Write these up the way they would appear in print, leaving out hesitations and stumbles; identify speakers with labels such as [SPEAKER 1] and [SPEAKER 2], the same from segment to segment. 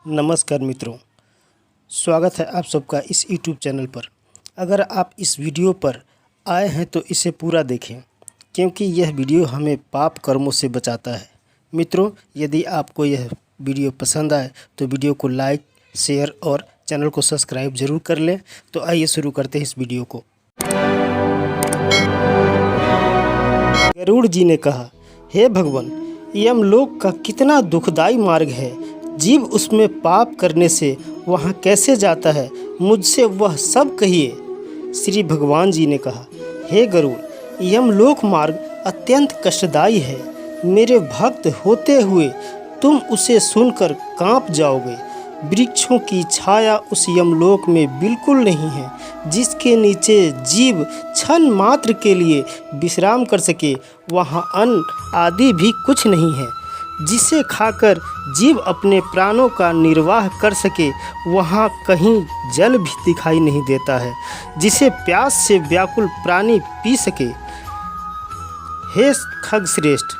[SPEAKER 1] नमस्कार मित्रों, स्वागत है आप सबका इस YouTube चैनल पर। अगर आप इस वीडियो पर आए हैं तो इसे पूरा देखें, क्योंकि यह वीडियो हमें पाप कर्मों से बचाता है। मित्रों, यदि आपको यह वीडियो पसंद आए तो वीडियो को लाइक, शेयर और चैनल को सब्सक्राइब ज़रूर कर लें। तो आइए शुरू करते हैं इस वीडियो को। गरुड़ जी ने कहा, हे भगवान, यमलोक का कितना दुखदाई मार्ग है। जीव उसमें पाप करने से वहाँ कैसे जाता है, मुझसे वह सब कहिए। श्री भगवान जी ने कहा, हे गरुड़, यमलोक मार्ग अत्यंत कष्टदायी है। मेरे भक्त होते हुए तुम उसे सुनकर कांप जाओगे। वृक्षों की छाया उस यमलोक में बिल्कुल नहीं है, जिसके नीचे जीव क्षण मात्र के लिए विश्राम कर सके। वहाँ अन्न आदि भी कुछ नहीं है, जिसे खाकर जीव अपने प्राणों का निर्वाह कर सके। वहाँ कहीं जल भी दिखाई नहीं देता है, जिसे प्यास से व्याकुल प्राणी पी सके। हे खगश्रेष्ठ,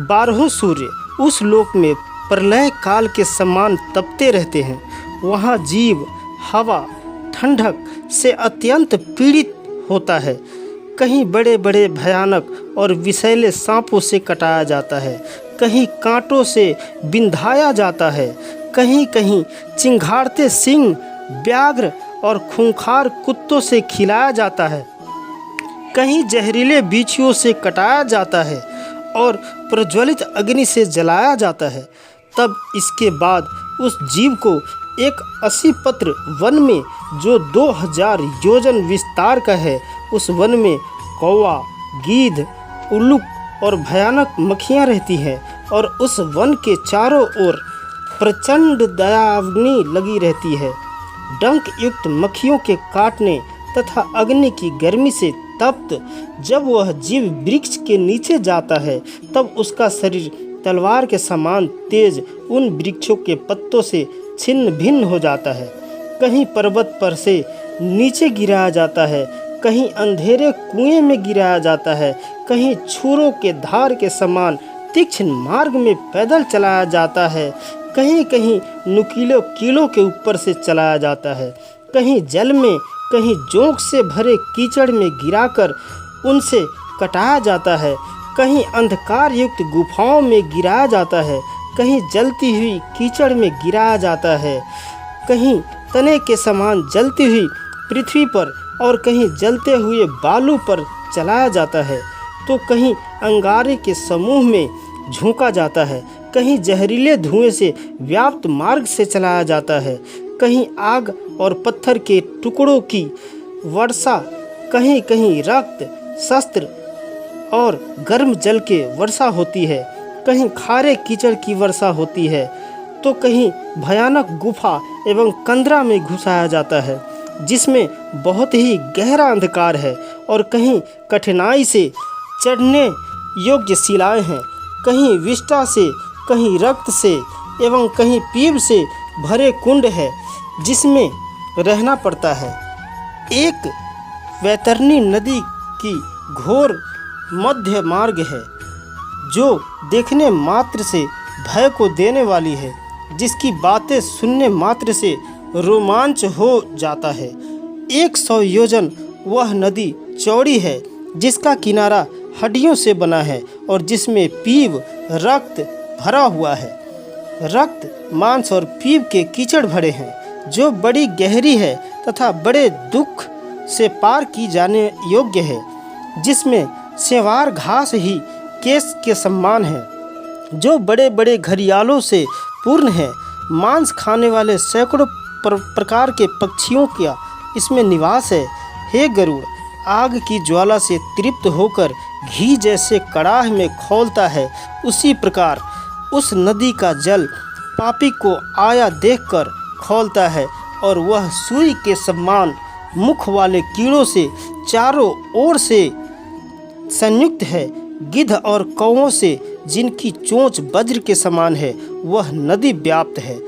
[SPEAKER 1] 12 सूर्य उस लोक में प्रलय काल के समान तपते रहते हैं। वहाँ जीव हवा ठंडक से अत्यंत पीड़ित होता है। कहीं बड़े बड़े भयानक और विषैले सांपों से कटाया जाता है, कहीं कांटों से बिंधाया जाता है, कहीं कहीं चिंघाड़ते सिंह, व्याघ्र और खूंखार कुत्तों से खिलाया जाता है, कहीं जहरीले बिच्छुओं से कटाया जाता है और प्रज्वलित अग्नि से जलाया जाता है। तब इसके बाद उस जीव को एक 80 पत्र वन में, जो 2000 योजन विस्तार का है, उस वन में कौवा, गीध, उल्लू और भयानक मक्खियाँ रहती हैं, और उस वन के चारों ओर प्रचंड दयाग्नि लगी रहती है। डंक युक्त मक्खियों के काटने तथा अग्नि की गर्मी से तप्त जब वह जीव वृक्ष के नीचे जाता है, तब उसका शरीर तलवार के समान तेज उन वृक्षों के पत्तों से छिन्न भिन्न हो जाता है। कहीं पर्वत पर से नीचे गिराया जाता है, कहीं अंधेरे कुएं में गिराया जाता है, कहीं छुरों के धार के समान तीक्ष्ण मार्ग में पैदल चलाया जाता है, कहीं कहीं नुकीले कीलों के ऊपर से चलाया जाता है, कहीं जल में, कहीं जोंक से भरे कीचड़ में गिराकर उनसे कटाया जाता है, कहीं अंधकार युक्त गुफाओं में गिराया जाता है, कहीं जलती हुई कीचड़ में गिराया जाता है, कहीं तने के समान जलती हुई पृथ्वी पर और कहीं जलते हुए बालू पर चलाया जाता है, तो कहीं अंगारे के समूह में झोंका जाता है, कहीं जहरीले धुएं से व्याप्त मार्ग से चलाया जाता है, कहीं आग और पत्थर के टुकड़ों की वर्षा, कहीं कहीं रक्त, शस्त्र और गर्म जल के वर्षा होती है, कहीं खारे कीचड़ की वर्षा होती है, तो कहीं भयानक गुफा एवं कंदरा में घुसाया जाता है, जिसमें बहुत ही गहरा अंधकार है, और कहीं कठिनाई से चढ़ने योग्य शिलाएं हैं, कहीं विष्ठा से, कहीं रक्त से एवं कहीं पीप से भरे कुंड है, जिसमें रहना पड़ता है। एक वैतरणी नदी की घोर मध्य मार्ग है, जो देखने मात्र से भय को देने वाली है, जिसकी बातें सुनने मात्र से रोमांच हो जाता है। 100 योजन वह नदी चौड़ी है, जिसका किनारा हड्डियों से बना है और जिसमें पीप रक्त भरा हुआ है। रक्त, मांस और पीप के कीचड़ भरे हैं, जो बड़ी गहरी है तथा बड़े दुख से पार की जाने योग्य है, जिसमें सेवार घास ही केस के समान है, जो बड़े बड़े घड़ियालों से पूर्ण है। मांस खाने वाले सैकड़ों प्रकार के पक्षियों का इसमें निवास है। हे गरुड़, आग की ज्वाला से तृप्त होकर घी जैसे कड़ाह में खौलता है, उसी प्रकार उस नदी का जल पापी को आया देखकर खौलता है, और वह सुई के समान मुख वाले कीड़ों से चारों ओर से संयुक्त है। गिद्ध और कौवों से, जिनकी चोंच वज्र के समान है, वह नदी व्याप्त है।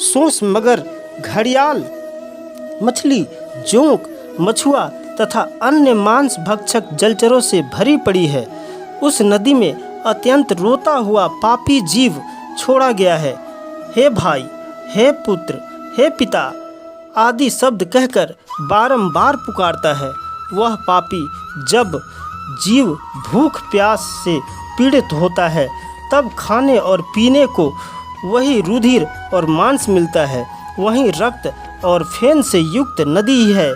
[SPEAKER 1] सोंस, मगर, घड़ियाल, मछली, जोंक, मछुआ तथा अन्य मांस भक्षक जलचरों से भरी पड़ी है। उस नदी में अत्यंत रोता हुआ पापी जीव छोड़ा गया है। हे भाई, हे पुत्र, हे पिता आदि शब्द कहकर बारंबार पुकारता है। वह पापी जब जीव भूख प्यास से पीड़ित होता है तब खाने और पीने को वही रुधिर और मांस मिलता है, वहीं रक्त और फेन से युक्त नदी ही है।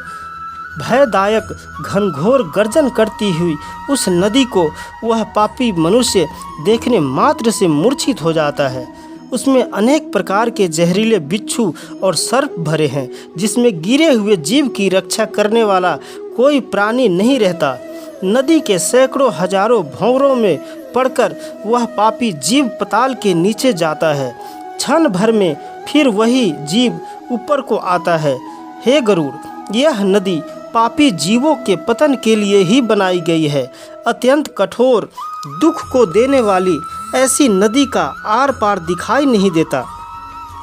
[SPEAKER 1] भयदायक घनघोर गर्जन करती हुई उस नदी को वह पापी मनुष्य देखने मात्र से मूर्छित हो जाता है। उसमें अनेक प्रकार के जहरीले बिच्छू और सर्प भरे हैं, जिसमें गिरे हुए जीव की रक्षा करने वाला कोई प्राणी नहीं रहता। नदी के सैकड़ों हजारों भंवरों में पड़कर वह पापी जीव पताल के नीचे जाता है। क्षण भर में फिर वही जीव ऊपर को आता है। हे गरुड़, यह नदी पापी जीवों के पतन के लिए ही बनाई गई है। अत्यंत कठोर दुख को देने वाली ऐसी नदी का आर पार दिखाई नहीं देता।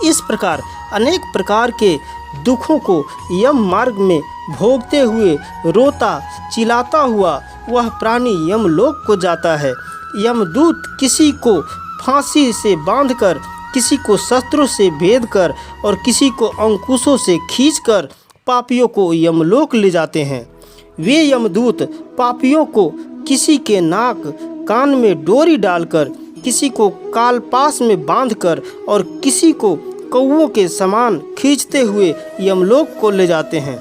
[SPEAKER 1] इस प्रकार अनेक प्रकार के दुखों को यम मार्ग में भोगते हुए रोता चिल्लाता हुआ वह प्राणी यमलोक को जाता है। यमदूत किसी को फांसी से बांधकर, किसी को शस्त्रों से बेधकर और किसी को अंकुशों से खींचकर पापियों को यमलोक ले जाते हैं। वे यमदूत पापियों को किसी के नाक कान में डोरी डालकर, किसी को कालपास में बांधकर और किसी को कौवों के समान खींचते हुए यमलोक को ले जाते हैं।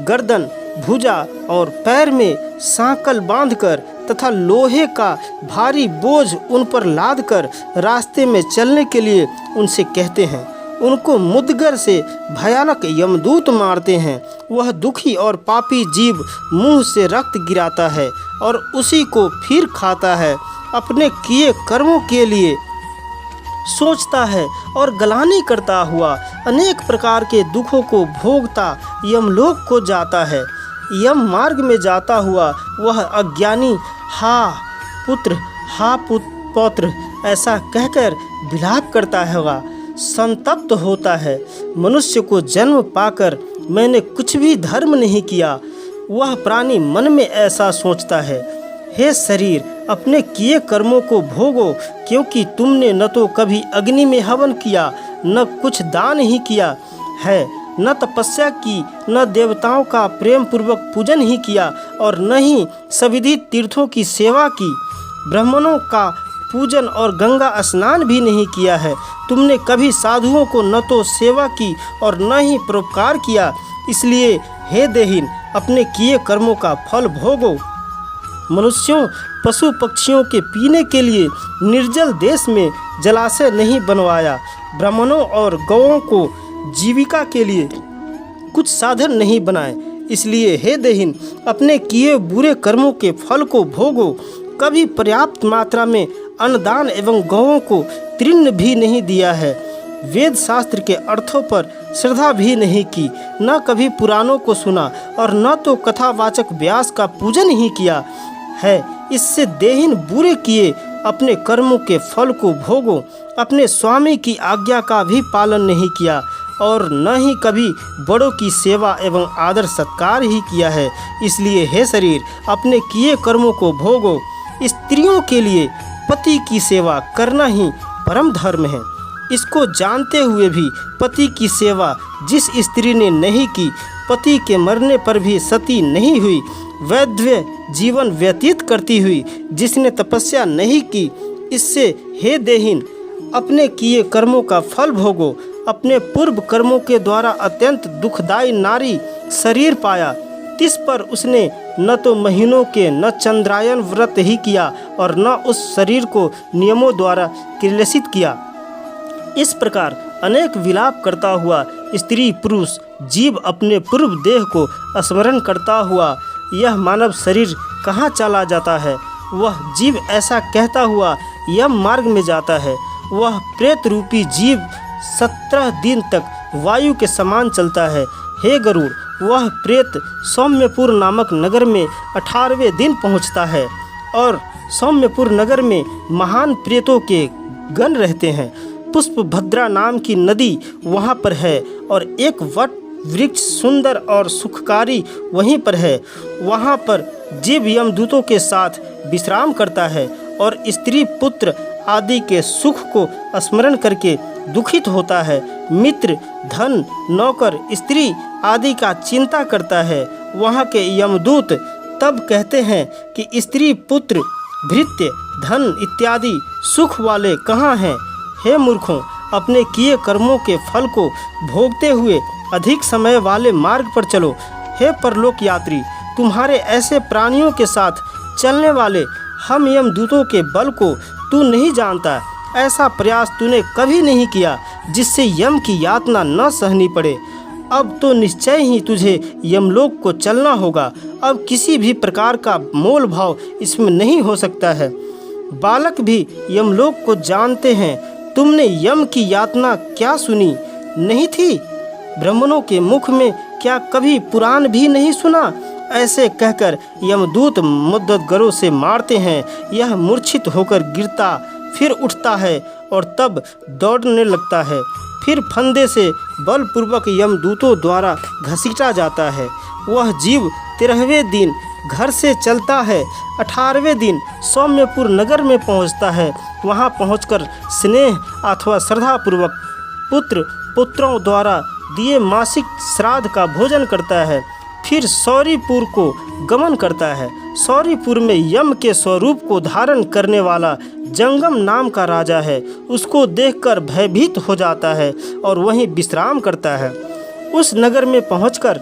[SPEAKER 1] गर्दन, भुजा और पैर में सांकल बांधकर तथा लोहे का भारी बोझ उन पर लादकर रास्ते में चलने के लिए उनसे कहते हैं। उनको मुद्गर से भयानक यमदूत मारते हैं। वह दुखी और पापी जीव मुंह से रक्त गिराता है और उसी को फिर खाता है। अपने किए कर्मों के लिए सोचता है और गलानी करता हुआ अनेक प्रकार के दुखों को भोगता यमलोक को जाता है। यम मार्ग में जाता हुआ वह अज्ञानी हा पुत्र, हा पौत्र ऐसा कहकर विलाप करता है, संतप्त होता है। मनुष्य को जन्म पाकर मैंने कुछ भी धर्म नहीं किया, वह प्राणी मन में ऐसा सोचता है। हे शरीर, अपने किए कर्मों को भोगो, क्योंकि तुमने न तो कभी अग्नि में हवन किया, न कुछ दान ही किया है, न तपस्या की, न देवताओं का प्रेम पूर्वक पूजन ही किया और न ही सविधि तीर्थों की सेवा की, ब्राह्मणों का पूजन और गंगा स्नान भी नहीं किया है। तुमने कभी साधुओं को न तो सेवा की और न ही परोपकार किया। इसलिए हे देहीन, अपने किए कर्मों का फल भोगो। मनुष्यों, पशु पक्षियों के पीने के लिए निर्जल देश में जलाशय नहीं बनवाया। ब्राह्मणों और गौओं को जीविका के लिए कुछ साधन नहीं बनाए। इसलिए हे देहीन, अपने किए बुरे कर्मों के फल को भोगो। कभी पर्याप्त मात्रा में अन्नदान एवं गौओं को तृण भी नहीं दिया है। वेद शास्त्र के अर्थों पर श्रद्धा भी नहीं की, न कभी पुराणों को सुना और न तो कथावाचक व्यास का पूजन ही किया है। इससे देहीन बुरे किए अपने कर्मों के फल को भोगो। अपने स्वामी की आज्ञा का भी पालन नहीं किया और न ही कभी बड़ों की सेवा एवं आदर सत्कार ही किया है। इसलिए हे शरीर, अपने किए कर्मों को भोगो। स्त्रियों के लिए पति की सेवा करना ही परम धर्म है। इसको जानते हुए भी पति की सेवा जिस स्त्री ने नहीं की, पति के मरने पर भी सती नहीं हुई, वैधव्य जीवन व्यतीत करती हुई जिसने तपस्या नहीं की, इससे हे देहीन, अपने किए कर्मों का फल भोगो। अपने पूर्व कर्मों के द्वारा अत्यंत दुखदायी नारी शरीर पाया, तिस पर उसने न तो महीनों के न चंद्रायन व्रत ही किया और न उस शरीर को नियमों द्वारा क्लेशित किया। इस प्रकार अनेक विलाप करता हुआ स्त्री पुरुष जीव अपने पूर्व देह को स्मरण करता हुआ यह मानव शरीर कहाँ चला जाता है। वह जीव ऐसा कहता हुआ यम मार्ग में जाता है। वह प्रेत रूपी जीव 17 दिन तक वायु के समान चलता है। हे गरुड़, वह प्रेत सौम्यपुर नामक नगर में 18वें दिन पहुँचता है और सौम्यपुर नगर में महान प्रेतों के गण रहते हैं। पुष्पभद्रा नाम की नदी वहाँ पर है और एक वट वृक्ष सुंदर और सुखकारी वहीं पर है। वहाँ पर जीव यमदूतों के साथ विश्राम करता है और स्त्री पुत्र आदि के सुख को स्मरण करके दुखित होता है। मित्र, धन, नौकर, स्त्री आदि का चिंता करता है। वहाँ के यमदूत तब कहते हैं कि स्त्री, पुत्र, भृत्य, धन इत्यादि सुख वाले कहाँ हैं? हे मूर्खों, अपने किए कर्मों के फल को भोगते हुए अधिक समय वाले मार्ग पर चलो। हे परलोक यात्री, तुम्हारे ऐसे प्राणियों के साथ चलने वाले हम यमदूतों के बल को तू नहीं जानता। ऐसा प्रयास तूने कभी नहीं किया जिससे यम की यातना न सहनी पड़े। अब तो निश्चय ही तुझे यमलोक को चलना होगा। अब किसी भी प्रकार का मोल भाव इसमें नहीं हो सकता है। बालक भी यमलोक को जानते हैं। तुमने यम की यातना क्या सुनी नहीं थी? ब्राह्मणों के मुख में क्या कभी पुराण भी नहीं सुना? ऐसे कहकर यमदूत मुद्दतगरों से मारते हैं। यह मूर्छित होकर गिरता, फिर उठता है और तब दौड़ने लगता है। फिर फंदे से बलपूर्वक यमदूतों द्वारा घसीटा जाता है। वह जीव 13वें दिन घर से चलता है। 18वें दिन सौम्यपुर नगर में पहुंचता है। वहां पहुंचकर स्नेह अथवा श्रद्धापूर्वक पुत्रों द्वारा दिए मासिक श्राद्ध का भोजन करता है। फिर सौरीपुर को गमन करता है। सौरीपुर में यम के स्वरूप को धारण करने वाला जंगम नाम का राजा है। उसको देखकर भयभीत हो जाता है और वहीं विश्राम करता है। उस नगर में पहुंचकर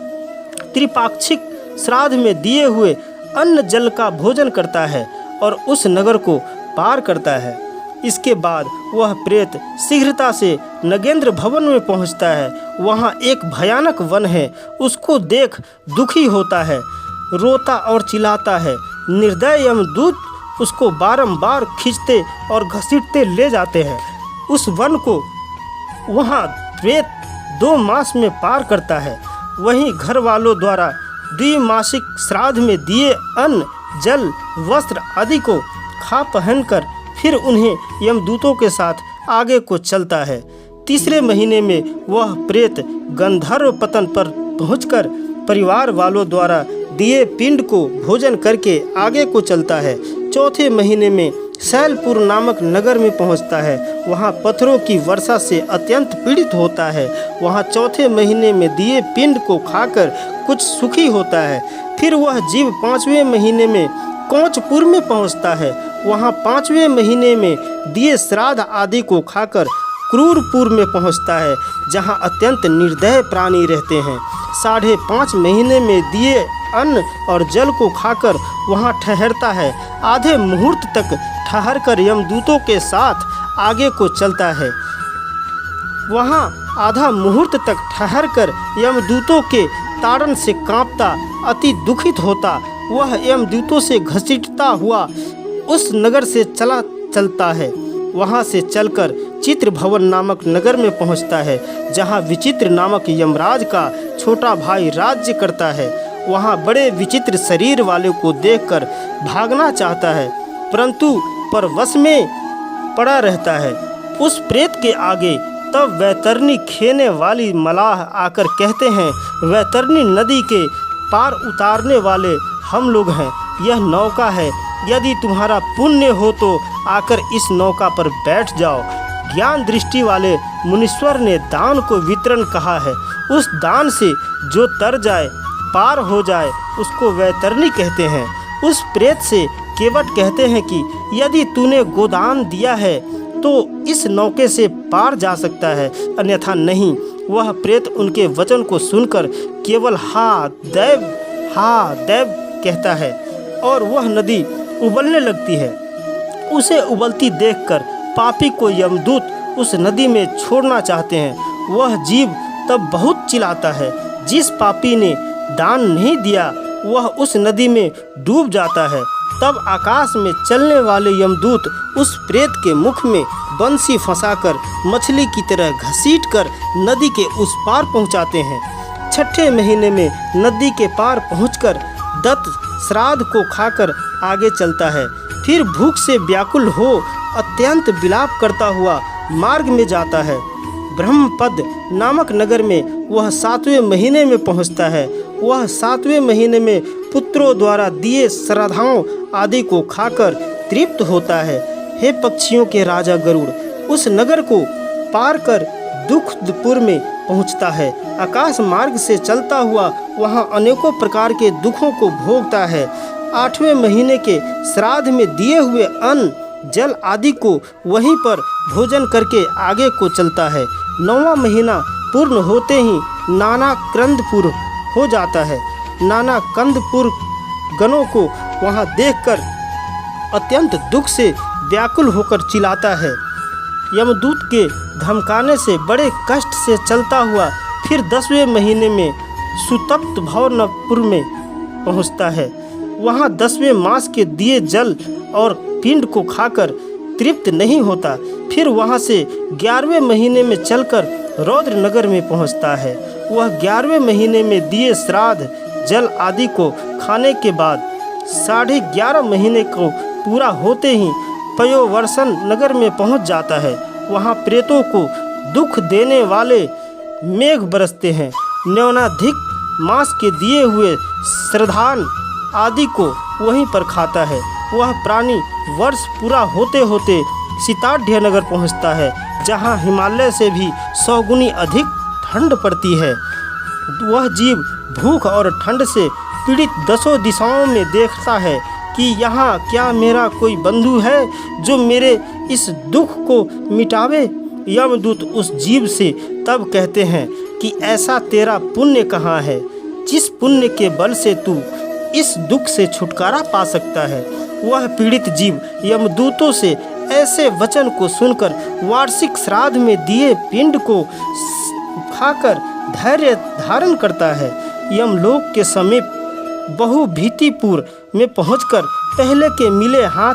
[SPEAKER 1] त्रिपाक्षिक श्राद्ध में दिए हुए अन्न जल का भोजन करता है और उस नगर को पार करता है। इसके बाद वह प्रेत शीघ्रता से नगेंद्र भवन में पहुंचता है। वहां एक भयानक वन है। उसको देख दुखी होता है, रोता और चिल्लाता है। निर्दय यमदूत उसको बारंबार खींचते और घसीटते ले जाते हैं। उस वन को वहां प्रेत 2 मास में पार करता है। वहीं घर वालों द्वारा द्विमासिक श्राद्ध में दिए अन्न, जल, वस्त्र आदि को खा पहनकर फिर उन्हें यमदूतों के साथ आगे को चलता है। 3रे महीने में वह प्रेत गंधर्व पतन पर पहुंचकर परिवार वालों द्वारा दिए पिंड को भोजन करके आगे को चलता है। 4थे महीने में शैलपुर नामक नगर में पहुंचता है। वहां पत्थरों की वर्षा से अत्यंत पीड़ित होता है। वहां 4थे महीने में दिए पिंड को खाकर कुछ सुखी होता है। फिर वह जीव 5वें महीने में कौचपुर में पहुंचता है। वहां 5वें महीने में दिए श्राद्ध आदि को खाकर क्रूरपुर में पहुंचता है, जहां अत्यंत निर्दय प्राणी रहते हैं। 5.5 महीने में दिए अन्न और जल को खाकर वहां ठहरता है। आधे मुहूर्त तक ठहरकर यमदूतों के साथ आगे को चलता है। वहां आधा मुहूर्त तक ठहरकर यमदूतों के ताड़न से कांपता, अति दुखित होता, वह यमदूतों से घसीटता हुआ उस नगर से चलता है। वहां से चलकर चित्र भवन नामक नगर में पहुंचता है, जहां विचित्र नामक यमराज का छोटा भाई राज्य करता है। वहां बड़े विचित्र शरीर वाले को देखकर भागना चाहता है, परंतु परवश में पड़ा रहता है। उस प्रेत के आगे तब वैतरणी खेने वाली मलाह आकर कहते हैं, वैतरणी नदी के पार उतारने वाले हम लोग हैं। यह नौका है। यदि तुम्हारा पुण्य हो तो आकर इस नौका पर बैठ जाओ। ज्ञान दृष्टि वाले मुनीश्वर ने दान को वितरण कहा है। उस दान से जो तर जाए, पार हो जाए, उसको वैतरणी कहते हैं। उस प्रेत से केवट कहते हैं कि यदि तूने गोदान दिया है तो इस नौके से पार जा सकता है, अन्यथा नहीं। वह प्रेत उनके वचन को सुनकर केवल हा दैव कहता है और वह नदी उबलने लगती है। उसे उबलती देखकर पापी को यमदूत उस नदी में छोड़ना चाहते हैं। वह जीव तब बहुत चिल्लाता है। जिस पापी ने दान नहीं दिया वह उस नदी में डूब जाता है। तब आकाश में चलने वाले यमदूत उस प्रेत के मुख में बंसी फंसाकर मछली की तरह घसीटकर नदी के उस पार पहुंचाते हैं। 6ठे महीने में नदी के पार पहुंचकर दत्त श्राद्ध को खाकर आगे चलता है। फिर भूख से व्याकुल हो अत्यंत विलाप करता हुआ मार्ग में जाता है। ब्रह्मपद नामक नगर में वह 7वें महीने में पहुंचता है। वह 7वें महीने में पुत्रों द्वारा दिए श्राद्धाओं आदि को खाकर तृप्त होता है। हे पक्षियों के राजा गरुड़, उस नगर को पार कर दुखपुर में पहुंचता है। आकाश मार्ग से चलता हुआ वहां अनेकों प्रकार के दुखों को भोगता है। 8वें महीने के श्राद्ध में दिए हुए अन्न जल आदि को वहीं पर भोजन करके आगे को चलता है। 9वां महीना पूर्ण होते ही नाना कंदपुर हो जाता है। नाना कंदपुर गणों को वहां देखकर अत्यंत दुख से व्याकुल होकर चिल्लाता है। यमदूत के धमकाने से बड़े कष्ट से चलता हुआ फिर 10वें महीने में सुतप्त भवनपुर में पहुंचता है। वहां 10वें मास के दिए जल और पिंड को खाकर तृप्त नहीं होता। फिर वहां से 11वें महीने में चलकर रौद्र नगर में पहुंचता है। वह 11वें महीने में दिए श्राद्ध जल आदि को खाने के बाद 11.5 महीने को पूरा होते ही पयोवर्षण नगर में पहुंच जाता है। वहां प्रेतों को दुख देने वाले मेघ बरसते हैं। न्यूनाधिक मास के दिए हुए श्रद्धान आदि को वहीं पर खाता है। वह प्राणी वर्ष पूरा होते होते सीताढ़ नगर पहुंचता है, जहां हिमालय से भी 100 गुनी अधिक ठंड पड़ती है। वह जीव भूख और ठंड से पीड़ित 10 दिशाओं में देखता है कि यहाँ क्या मेरा कोई बंधु है जो मेरे इस दुख को मिटावे। यमदूत उस जीव से तब कहते हैं कि ऐसा तेरा पुण्य कहाँ है जिस पुण्य के बल से तू इस दुख से छुटकारा पा सकता है। वह पीड़ित जीव यमदूतों से ऐसे वचन को सुनकर वार्षिक श्राद्ध में दिए पिंड को खाकर धैर्य धारण करता है। यमलोक के समीप बहुभीतिपुर में पहुंचकर पहले के मिले हाथ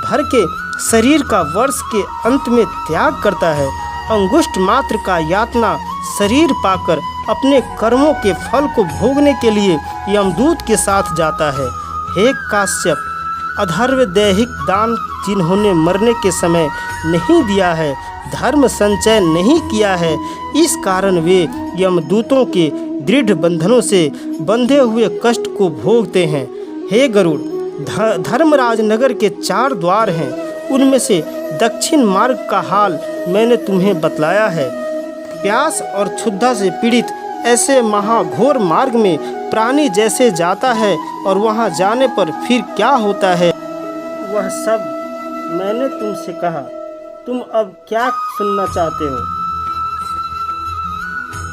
[SPEAKER 1] भर के शरीर का वर्ष के अंत में त्याग करता है। अंगुष्ठ मात्र का यातना शरीर पाकर अपने कर्मों के फल को भोगने के लिए यमदूत के साथ जाता है। हे काश्यप, अधर्म दैहिक दान जिन्होंने मरने के समय नहीं दिया है, धर्म संचय नहीं किया है, इस कारण वे यमदूतों के दृढ़ बंधनों से बंधे हुए कष्ट को भोगते हैं। हे गरुड़, धर्मराज नगर के 4 द्वार हैं, उनमें से दक्षिण मार्ग का हाल मैंने तुम्हें बतलाया है। प्यास और क्षुधा से पीड़ित ऐसे महाघोर मार्ग में प्राणी जैसे जाता है और वहां जाने पर फिर क्या होता है वह सब मैंने तुमसे कहा। तुम अब क्या सुनना चाहते हो?